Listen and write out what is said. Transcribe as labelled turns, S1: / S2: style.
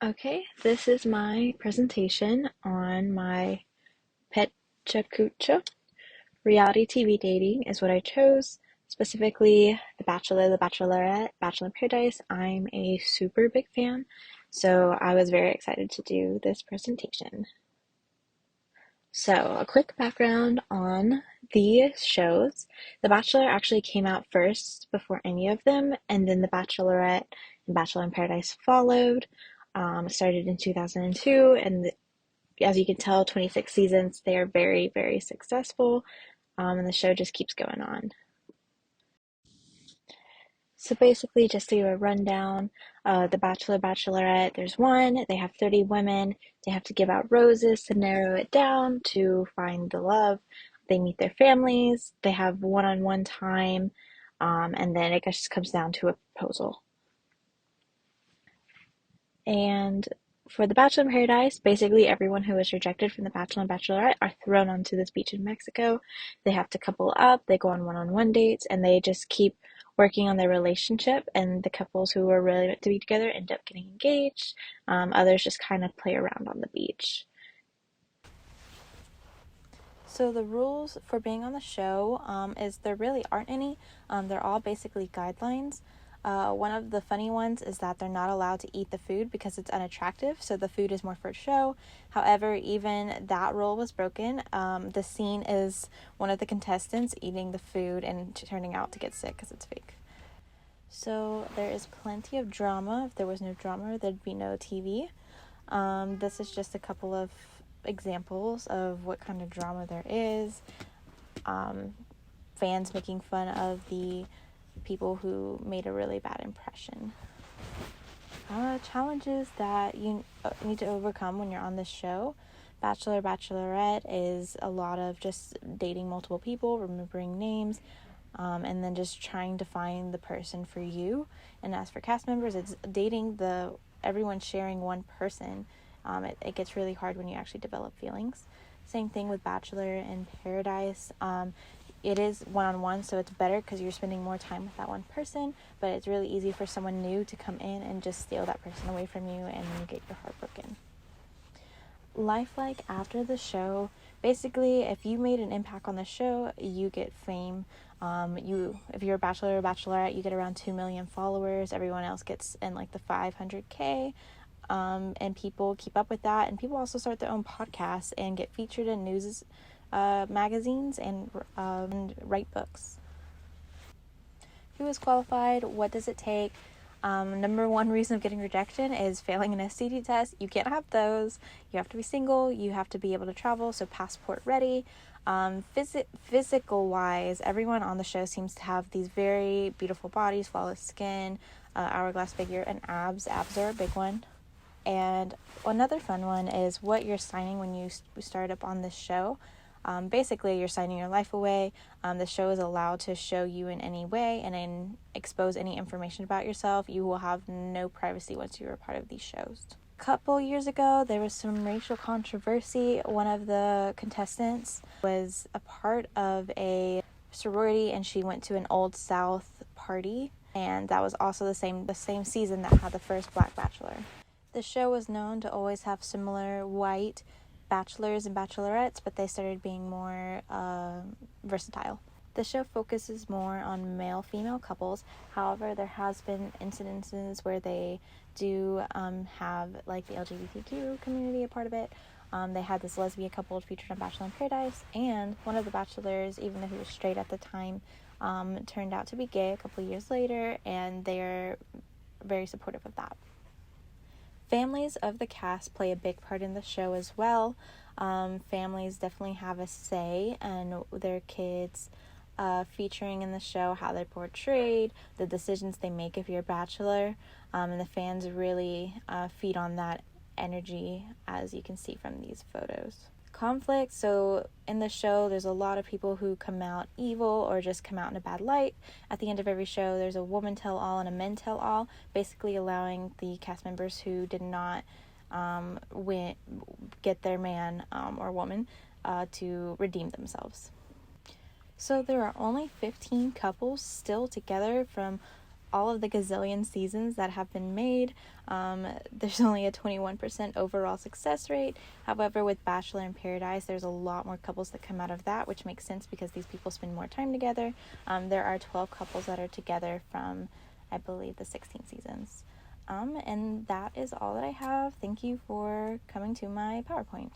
S1: Okay, this is my presentation on my Pecha Kucha. Reality TV dating is what I chose, specifically The Bachelor, The Bachelorette, Bachelor in Paradise. I'm a super big fan, so I was very excited to do this presentation. So, a quick background on the shows. The Bachelor actually came out first before any of them, and then The Bachelorette and Bachelor in Paradise followed. It started in 2002, and as you can tell, 26 seasons. They are very, very successful, and the show just keeps going on. So basically, just to do a rundown, the Bachelor, Bachelorette, there's one, they have 30 women, they have to give out roses to narrow it down to find the love. They meet their families, they have one-on-one time, and then it just comes down to a proposal. And for the Bachelor in Paradise, basically everyone who is rejected from the Bachelor and Bachelorette are thrown onto this beach in Mexico. They have to couple up, they go on one-on-one dates, and they just keep working on their relationship. And the couples who are really meant to be together end up getting engaged. Others just kind of play around on the beach.
S2: So the rules for being on the show is there really aren't any. They're all basically guidelines. One of the funny ones is that they're not allowed to eat the food because it's unattractive, so the food is more for show. However, even that rule was broken. The scene is one of the contestants eating the food and turning out to get sick because it's fake. So there is plenty of drama. If there was no drama, there'd be no TV. This is just a couple of examples of what kind of drama there is. Fans making fun of the people who made a really bad impression. Challenges that you need to overcome when you're on this show. Bachelor, Bachelorette is a lot of just dating multiple people, remembering names, and then just trying to find the person for you. And as for cast members, it's dating everyone sharing one person. It gets really hard when you actually develop feelings. Same thing with Bachelor in Paradise. It is one-on-one, so it's better because you're spending more time with that one person, but it's really easy for someone new to come in and just steal that person away from you and you get your heart broken. Life like after the show, basically if you made an impact on the show, you get fame. If you're a Bachelor or Bachelorette, you get around 2 million followers. Everyone else gets in like the 500K. And people keep up with that, and people also start their own podcasts and get featured in news magazines and write books. Who is qualified? What does it take? Number one reason of getting rejection is failing an STD test. You can't have those. You have to be single. You have to be able to travel, so passport ready. Physical wise, everyone on the show seems to have these very beautiful bodies, flawless skin, hourglass figure, and abs. Abs are a big one. And another fun one is what you're signing when you start up on this show. Basically, you're signing your life away. The show is allowed to show you in any way and expose any information about yourself. You will have no privacy once you're a part of these shows. A couple years ago, there was some racial controversy. One of the contestants was a part of a sorority, and she went to an Old South party, and that was also the same season that had the first Black Bachelor. The show was known to always have similar white bachelors and bachelorettes, but they started being more versatile. The show focuses more on male-female couples. However, there has been incidences where they do have like the LGBTQ community a part of it. They had this lesbian couple featured on Bachelor in Paradise, and one of the bachelors, even though he was straight at the time, turned out to be gay a couple years later, and they're very supportive of that. Families of the cast play a big part in the show as well. Families definitely have a say in their kids featuring in the show, how they're portrayed, the decisions they make if you're a bachelor, and the fans really feed on that energy, as you can see from these photos. Conflict. So in the show, there's a lot of people who come out evil or just come out in a bad light. At the end of every show, there's a woman tell all and a men tell all, basically allowing the cast members who did not get their man or woman to redeem themselves. So there are only 15 couples still together from all of the gazillion seasons that have been made, there's only a 21% overall success rate. However, with Bachelor in Paradise, there's a lot more couples that come out of that, which makes sense because these people spend more time together. There are 12 couples that are together from, I believe, the 16 seasons. And that is all that I have. Thank you for coming to my PowerPoint.